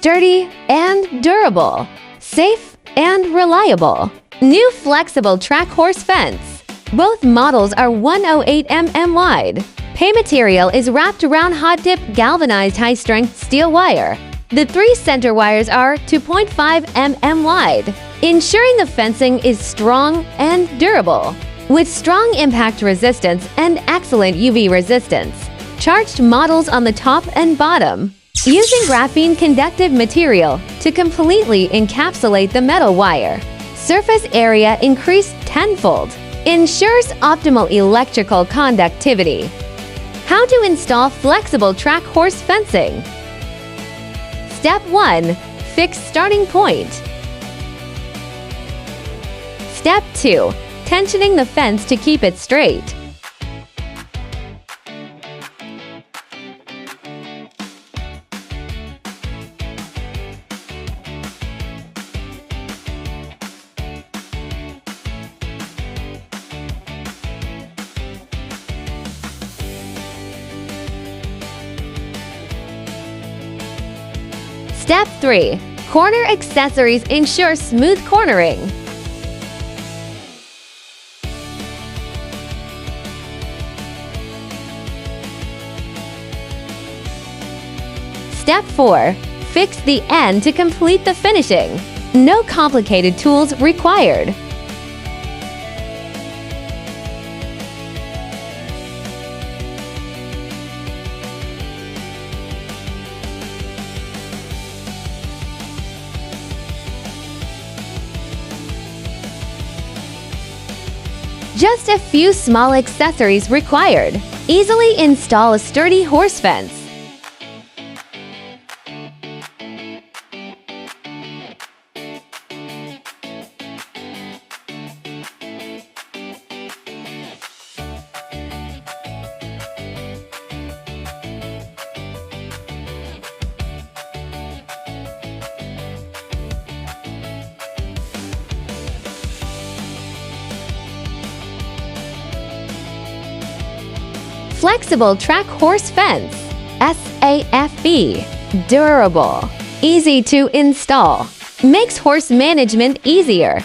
sturdy and durable, safe and reliable. New flexible track horse fence. Both models are 108 mm wide. Pay material is wrapped around hot-dip galvanized high-strength steel wire. The 3 center wires are 2.5 mm wide, ensuring the fencing is strong and durable, with strong impact resistance and excellent UV resistance. Charged models on the top and bottom. Using graphene conductive material to completely encapsulate the metal wire. Surface area increased tenfold. Ensures optimal electrical conductivity. How to install flexible track horse fencing. Step 1. Fix starting point. Step 2. Tensioning the fence to keep it straight. Step 3. Corner accessories ensure smooth cornering. Step 4. Fix the end to complete the finishing. No complicated tools required. Just a few small accessories required. Easily install a sturdy horse fence. Flexible track horse fence. SAFB. Durable. Easy to install. Makes horse management easier.